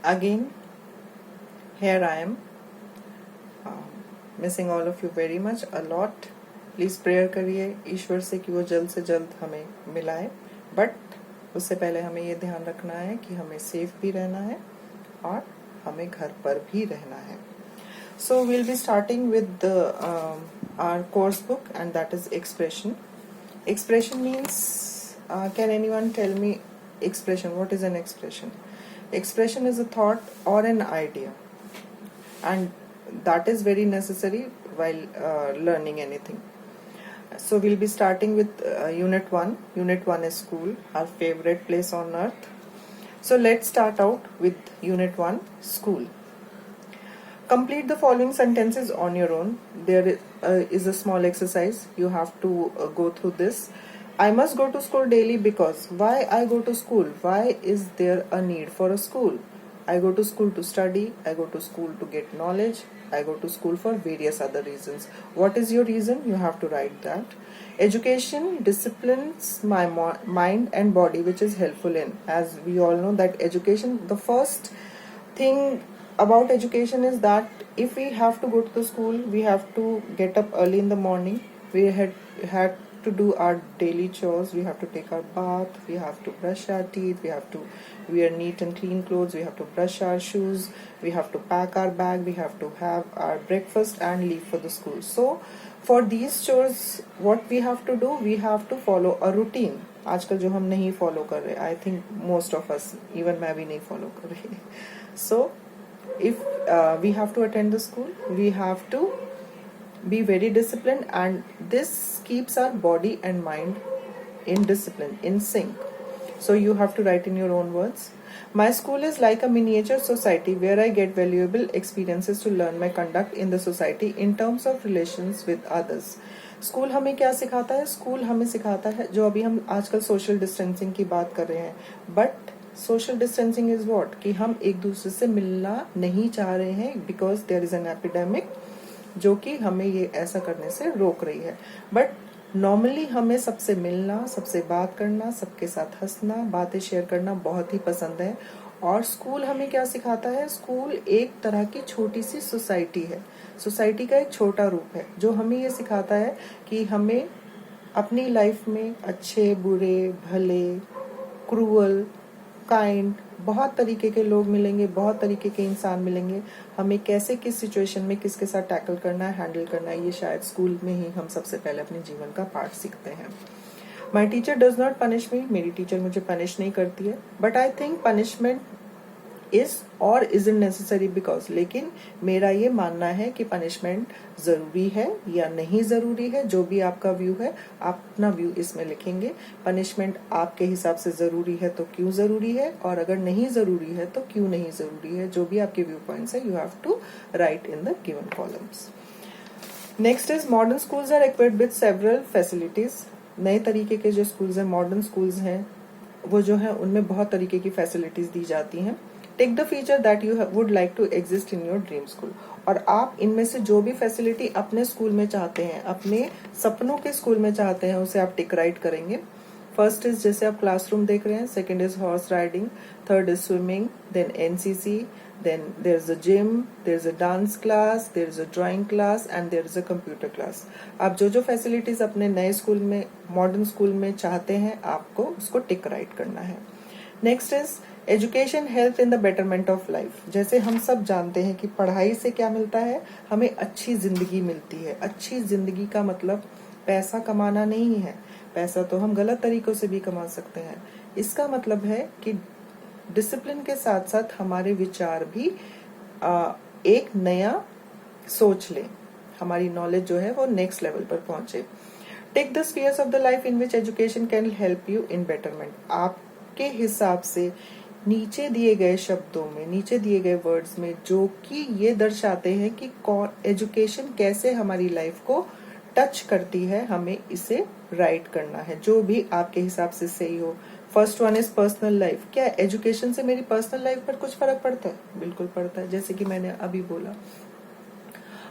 Again, here I am, missing all of you very much, a lot. Please prayer करिए ईश्वर से कि वो जल्द से जल्द हमें मिलाए, बट उससे पहले हमें ये ध्यान रखना है कि हमें सेफ भी रहना है और हमें घर पर भी रहना है. So we'll be starting with our course book, and that is expression. Expression means, can anyone tell me expression? What is an expression? Expression is a thought or an idea, and that is very necessary while learning anything. So we'll be starting with Unit 1. Unit 1 is school, our favorite place on earth. So let's start out with Unit 1, school. Complete the following sentences on your own. There is a small exercise. You have to go through this. I must go to school daily because. Why I go to school? Why is there a need for a school? I go to school to study. I go to school to get knowledge. I go to school for various other reasons. What is your reason? You have to write that. Education disciplines my mind and body, which is helpful in. As we all know that education, the first thing about education is that if we have to go to the school, we have to get up early in the morning. We had to do our daily chores. We have to take our bath. We have to brush our teeth. We have to wear neat and clean clothes. We have to brush our shoes. We have to pack our bag. We have to have our breakfast and leave for the school. So for these chores, what we have to do, we have to follow a routine. आजकल जो हम नहीं follow कर रहे, I think most of us, even मैं भी नहीं follow कर रही. So if we have to attend the school, we have to be very disciplined, and this keeps our body and mind in discipline, in sync. So you have to write in your own words. My school is like a miniature society where I get valuable experiences to learn my conduct in the society in terms of relations with others. School हमें क्या सिखाता है? School हमें सिखाता है, जो अभी हम आजकल सोशल डिस्टेंसिंग की बात कर रहे हैं, but social distancing is what, कि हम एक दूसरे से मिलना नहीं चाह रहे हैं because there is an epidemic जो कि हमें ये ऐसा करने से रोक रही है. बट नॉर्मली हमें सबसे मिलना, सबसे बात करना, सबके साथ हंसना, बातें शेयर करना बहुत ही पसंद है. और स्कूल हमें क्या सिखाता है? स्कूल एक तरह की छोटी सी सोसाइटी है, सोसाइटी का एक छोटा रूप है, जो हमें ये सिखाता है कि हमें अपनी लाइफ में अच्छे, बुरे, भले, क्रूअल, काइंड, बहुत तरीके के लोग मिलेंगे, बहुत तरीके के इंसान मिलेंगे. हमें कैसे किस सिचुएशन में किसके साथ टैकल करना है, हैंडल करना है, ये शायद स्कूल में ही हम सबसे पहले अपने जीवन का पार्ट सीखते हैं. My teacher does not punish me, मेरी टीचर मुझे पनिश नहीं करती है, but I think punishment is और इज इन नेसेसरी बिकॉज. लेकिन मेरा ये मानना है कि पनिशमेंट जरूरी है या नहीं जरूरी है, जो भी आपका व्यू है, आप अपना व्यू इसमें लिखेंगे. पनिशमेंट आपके हिसाब से जरूरी है तो क्यों जरूरी है, और अगर नहीं जरूरी है तो क्यों नहीं जरूरी है, जो भी आपके व्यू पॉइंट्स है, you have to write in the given columns. Next is modern schools are equipped with several facilities. नए तरीके के जो स्कूल्स हैं, मॉडर्न स्कूल्स हैं, वो जो है उनमें बहुत तरीके की फैसिलिटीज दी जाती हैं. Take the feature that you would like to exist in your dream school. और आप इनमें से जो भी फैसिलिटी अपने स्कूल में चाहते हैं, अपने सपनों के स्कूल में चाहते हैं, उसे आप टिक राइट करेंगे. फर्स्ट इज जैसे आप क्लासरूम देख रहे हैं, second is horse riding, third is swimming, then NCC, then there's a gym, there's a dance class, there's a drawing class, and there's a computer class. आप जो जो facilities अपने नए स्कूल में, मॉडर्न स्कूल में चाहते हैं, आपको उसको टिक राइट करना है. Next is education help in the betterment of life. जैसे हम सब जानते हैं कि पढ़ाई से क्या मिलता है, हमें अच्छी जिंदगी मिलती है. अच्छी जिंदगी का मतलब पैसा कमाना नहीं है, पैसा तो हम गलत तरीकों से भी कमा सकते हैं. इसका मतलब है कि डिसिप्लिन के साथ साथ हमारे विचार भी एक नया सोच लें, हमारी नॉलेज जो है वो नेक्स्ट लेवल पर पहुंचे. Take the spheres of the life in which education can help you in betterment. आपके हिसाब से नीचे दिए गए शब्दों में, नीचे दिए गए वर्ड्स में, जो कि ये दर्शाते हैं कि एजुकेशन कैसे हमारी लाइफ को टच करती है, हमें इसे राइट करना है, जो भी आपके हिसाब से सही हो. First one is personal life. क्या एजुकेशन से मेरी पर्सनल लाइफ पर कुछ फर्क पड़ता है? बिल्कुल पड़ता है. जैसे कि मैंने अभी बोला,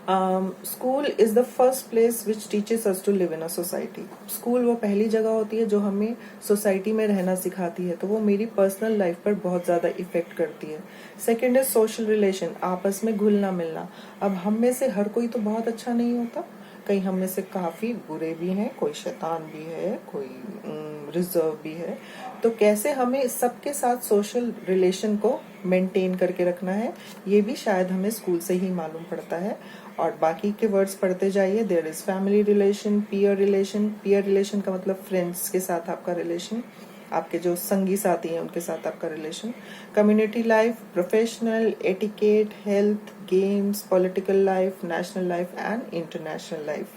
school is the first place which teaches us to live in a society. School वो पहली जगह होती है जो हमें सोसाइटी में रहना सिखाती है, तो वो मेरी पर्सनल लाइफ पर बहुत ज्यादा इफेक्ट करती है। सेकेंड इज सोशल रिलेशन, आपस में घुलना मिलना। अब हम में से हर कोई तो बहुत अच्छा नहीं होता, कई हम में से काफी बुरे भी हैं, कोई शैतान भी है, कोई रिजर्व भी है। तो कैसे हमें सबके साथ सोशल रिलेशन को मेंटेन करके रखना है, ये भी शायद हमें स्कूल से ही मालूम पड़ता है। और बाकी के वर्ड्स पढ़ते जाइए। There is family relation, peer relation. Peer relation का मतलब फ्रेंड्स के साथ आपका रिलेशन, आपके जो संगी साथी हैं उनके साथ आपका relation. Community life, professional, etiquette, health, games, political life, national life and international life.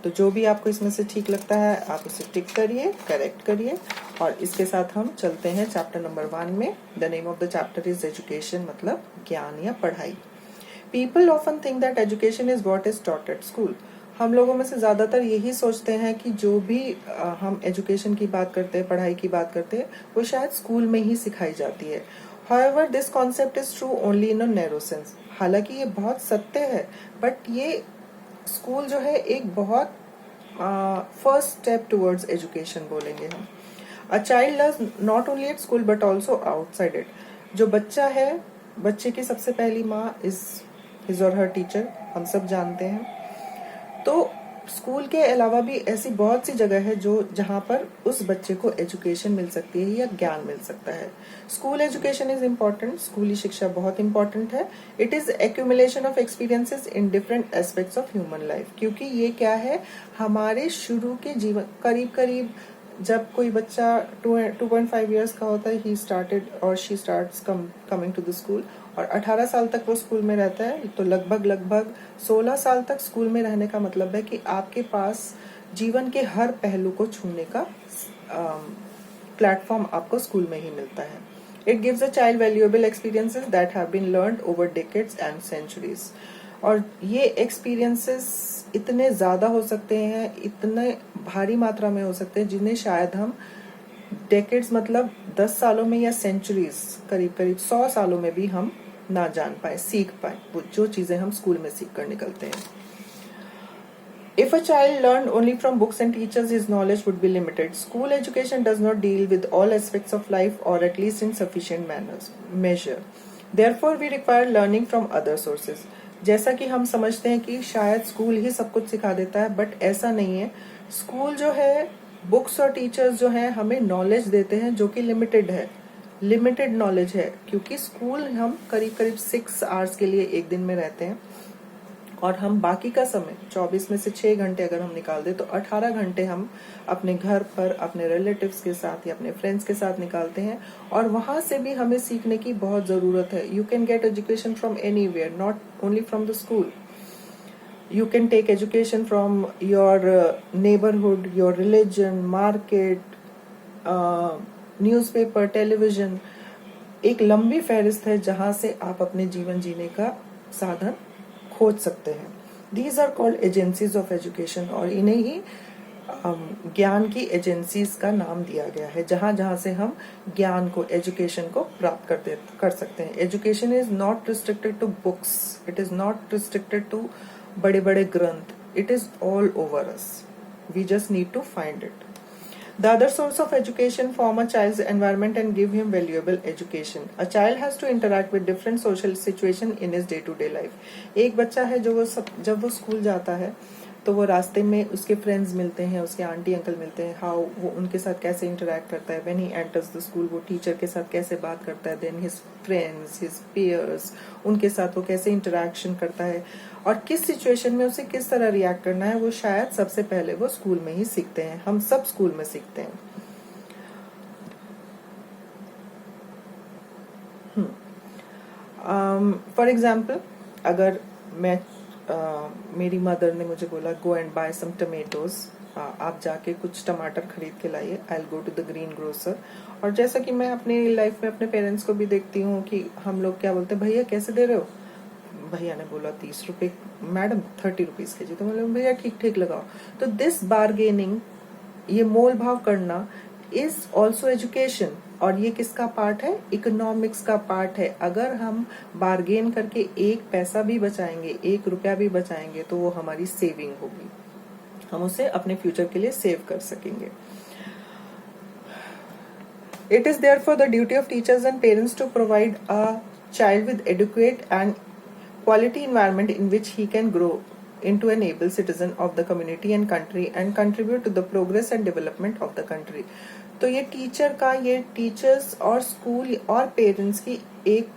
तो जो भी आपको इसमें से ठीक लगता है आप उसे टिक करिए, करेक्ट करिए। और इसके साथ हम चलते हैं चैप्टर नंबर 1 में। The name of the chapter is education, मतलब ज्ञान या पढ़ाई। People often think that education is what is taught at school. हम लोगों में से ज्यादातर यही सोचते हैं कि जो भी हम एजुकेशन की बात करते हैं, पढ़ाई की बात करते हैं, वो शायद स्कूल में ही सिखाई जाती है। However, this concept is true only in a narrow sense. हालांकि ये बहुत सत्य है, बट ये स्कूल जो है एक बहुत फर्स्ट स्टेप टुवर्ड्स एजुकेशन बोलेंगे हम। A child learns not only at school but also outside it. जो बच्चा है, बच्चे की सबसे पहली माँ इज हिज और हर टीचर, हम सब जानते हैं। तो स्कूल के अलावा भी ऐसी बहुत सी जगह है जो जहाँ पर उस बच्चे को एजुकेशन मिल सकती है या ज्ञान मिल सकता है। स्कूल एजुकेशन इज इम्पोर्टेंट, स्कूली शिक्षा बहुत इम्पोर्टेंट है। It is accumulation of experiences in different aspects of human life. क्योंकि ये क्या है, हमारे शुरू के जीवन, करीब करीब जब कोई बच्चा 2.5 ईयर्स का होता है, ही स्टार्टेड और she starts coming to the school, और 18 साल तक वो स्कूल में रहता है। तो लगभग 16 साल तक स्कूल में रहने का मतलब है कि आपके पास जीवन के हर पहलू को छूने का प्लेटफॉर्म आपको स्कूल में ही मिलता है। It gives a child valuable experiences that have been learned over decades and centuries. और ये एक्सपीरियंसेस इतने ज्यादा हो सकते हैं, इतने भारी मात्रा में हो सकते हैं, जिन्हें शायद हम डेकेड्स मतलब 10 सालों में या सेंचुरीज, करीब करीब 100 सालों में भी हम ना जान पाए, सीख पाए वो जो चीजें हम स्कूल में सीख कर निकलते हैं। If a child learned only from books and teachers, his knowledge would be limited. School education does not deal with all aspects of life, or at least in sufficient measure. Therefore, we require learning from other sources. जैसा कि हम समझते हैं कि शायद school ही सब कुछ सिखा देता है, बट ऐसा नहीं है। स्कूल जो है, बुक्स और टीचर्स जो हैं, हमें नॉलेज देते हैं जो कि लिमिटेड है, लिमिटेड नॉलेज है। क्योंकि स्कूल हम करीब करीब 6 आवर्स के लिए एक दिन में रहते हैं, और हम बाकी का समय 24 में से 6 घंटे अगर हम निकाल दें तो 18 घंटे हम अपने घर पर, अपने रिलेटिव्स के साथ या अपने फ्रेंड्स के साथ निकालते हैं। और वहां से भी हमें सीखने की बहुत जरूरत है। You can get education from anywhere, not only from the school. You can take education from your neighborhood, your religion, market, newspaper, television. एक लंबी फहरिस्त है जहां से आप अपने जीवन जीने का साधन खोज सकते हैं। These are called agencies of education, और इन्हें ही ज्ञान की एजेंसीज का नाम दिया गया है, जहां जहां से हम ज्ञान को, एजुकेशन को प्राप्त कर सकते हैं। Education is not restricted to books, it is not restricted to बड़े बड़े ग्रंथ, it is all over us, we just need to find it. The other source of education form a child's environment and give him valuable education. A child has to interact with different social situation in his day-to-day life. एक बच्चा है जो जब वो school जाता है तो वो रास्ते में उसके फ्रेंड्स मिलते हैं, उसके आंटी अंकल मिलते हैं, हाउ वो उनके साथ कैसे इंटरेक्ट करता है। When he enters the school, वो टीचर के साथ कैसे बात करता है, then his friends, his peers, उनके साथ वो कैसे इंटरेक्शन करता है, और किस सिचुएशन में उसे किस तरह रिएक्ट करना है, वो शायद सबसे पहले वो स्कूल में ही सीखते हैं। हम सब स्कूल में सीखते हैं। फॉर एग्जाम्पल, अगर मैं मेरी मदर ने मुझे बोला go and buy some tomatoes, आप जाके कुछ टमाटर खरीद के लाइए, I will go to the green grocer. और जैसा कि मैं अपनी लाइफ में अपने पेरेंट्स को भी देखती हूँ कि हम लोग क्या बोलते हैं, भैया कैसे दे रहे हो? भैया ने बोला 30 रुपए, मैडम 30 रुपीज के जी, तो मतलब भैया ठीक ठीक लगाओ। तो दिस बार्गेनिंग, ये मोल भाव करना, इज ऑल्सो एजुकेशन, और ये किसका पार्ट है? इकोनॉमिक्स का पार्ट है। अगर हम बार्गेन करके एक पैसा भी बचाएंगे, 1 रुपया भी बचाएंगे, तो वो हमारी सेविंग होगी, हम उसे अपने फ्यूचर के लिए सेव कर सकेंगे। It is therefore the duty of teachers and parents to provide a child with adequate and quality environment in which he can grow into an able citizen of the community and country and contribute to the progress and development of the country. तो ये teacher का, ये teachers और school और parents की एक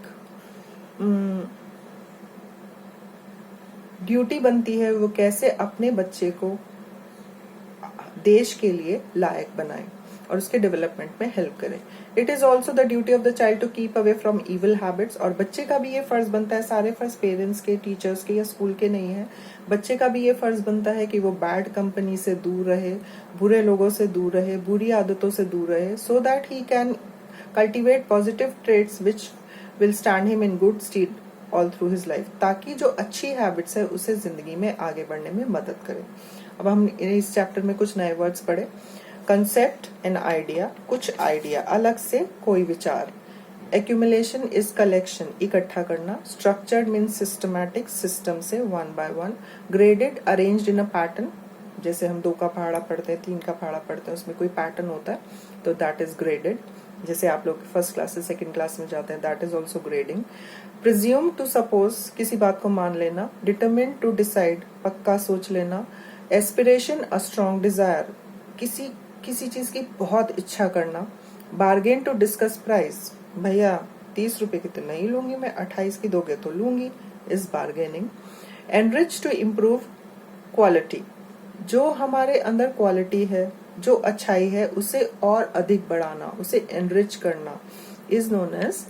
duty बनती है, वो कैसे अपने बच्चे को देश के लिए लायक बनाए और उसके डेवलपमेंट में हेल्प करें। It is also the duty of the child to keep away from evil habits, और बच्चे का भी ये फर्ज बनता है, सारे फर्ज पेरेंट्स के, टीचर्स के या स्कूल के नहीं है, बच्चे का भी ये फर्ज बनता है कि वो बैड कंपनी से दूर रहे, बुरे लोगों से दूर रहे, बुरी आदतों से दूर रहे, so that he can cultivate positive traits which will stand him in good stead all through his life, ताकि जो अच्छी हैबिट्स है उसे जिंदगी में आगे बढ़ने में मदद करे। अब हम इस चैप्टर में कुछ नए वर्ड्स पढ़े। कंसेप्ट एंड आइडिया, कुछ आइडिया, अलग से कोई विचार। एक्यूमुलेशन इज कलेक्शन, इकट्ठा करना। स्ट्रक्चर्ड मीन्स सिस्टमैटिक, सिस्टम से, 1 by 1। Graded, arranged in a pattern, जैसे हम 2 का पहाड़ा पढ़ते हैं, 3 का पहाड़ा पढ़ते हैं, उसमें कोई पैटर्न होता है तो दैट इज ग्रेडेड। जैसे आप लोग फर्स्ट क्लास से सेकंड क्लास में जाते हैं, that is also grading. Presume, to suppose, किसी बात को मान लेना। डिटरमिन, टू डिसाइड, पक्का सोच लेना। एस्पिरेशन, अ स्ट्रॉन्ग डिजायर, किसी चीज की बहुत इच्छा करना। बार्गेन, टू डिस्कस प्राइस, भैया 30 रुपए की तो नहीं लूंगी मैं, 28 की दोगे तो लूंगी, is bargaining. Enrich, to improve quality, जो हमारे अंदर क्वालिटी है, जो अच्छाई है, उसे और अधिक बढ़ाना, उसे एनरिच करना, इज नोन एज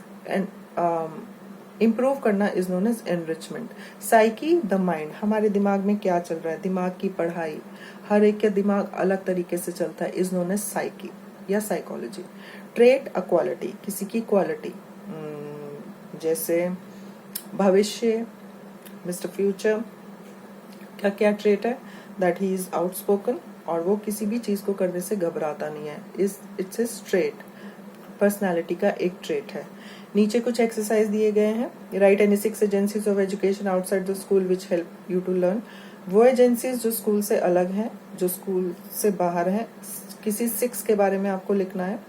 इम्प्रूव करना, is known as enrichment. Psyche, the mind, हमारे दिमाग में क्या चल रहा है, दिमाग की पढ़ाई, हर एक का दिमाग अलग तरीके से चलता है, इज नोन एज साइकी या साइकोलॉजी। ट्रेट, अ क्वालिटी, किसी की क्वालिटी, जैसे भविष्य, मिस्टर फ्यूचर, क्या क्या ट्रेट है? दैट ही इज आउटस्पोकन, और वो किसी भी चीज को करने से घबराता नहीं है, इट्स इज ट्रेट, पर्सनालिटी का एक ट्रेट है। नीचे कुछ एक्सरसाइज दिए गए हैं। Write any 6 agencies of education outside the school which help you to learn, वो एजेंसीज जो स्कूल से अलग हैं, जो स्कूल से बाहर हैं, किसी 6 के बारे में आपको लिखना है।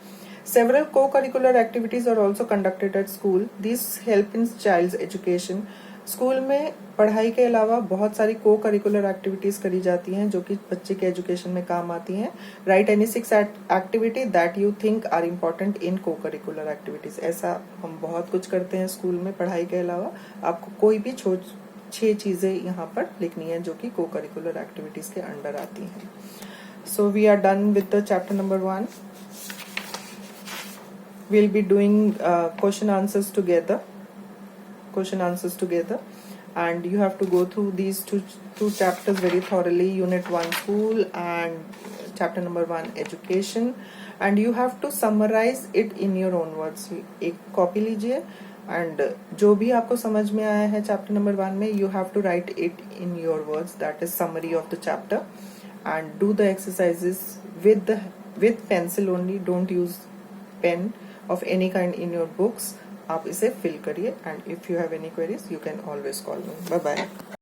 Several co curricular activities are also conducted at school, this help in child's education, school में पढ़ाई के अलावा बहुत सारी को करिकुलर एक्टिविटीज करी जाती हैं जो कि बच्चे के एजुकेशन में काम आती हैं। Write any 6 activity that you think are important in co curricular activities, ऐसा हम बहुत कुछ करते हैं स्कूल में पढ़ाई के अलावा, आपको कोई भी 6 चीजें यहाँ पर लिखनी है जो कि को करिकुलर एक्टिविटीज के अंडर आती हैं। So we are done with the chapter number 1. We'll be doing question answers together, and you have to go through these two chapters very thoroughly. Unit 1 school and chapter number 1 education, and you have to summarize it in your own words. एक copy लीजिए and जो भी आपको समझ में आया है chapter number 1 में, you have to write it in your words, that is summary of the chapter, and do the exercises with pencil only. Don't use pen of any kind in your books. आप इसे fill करिए, and if you have any queries you can always call me. Bye bye.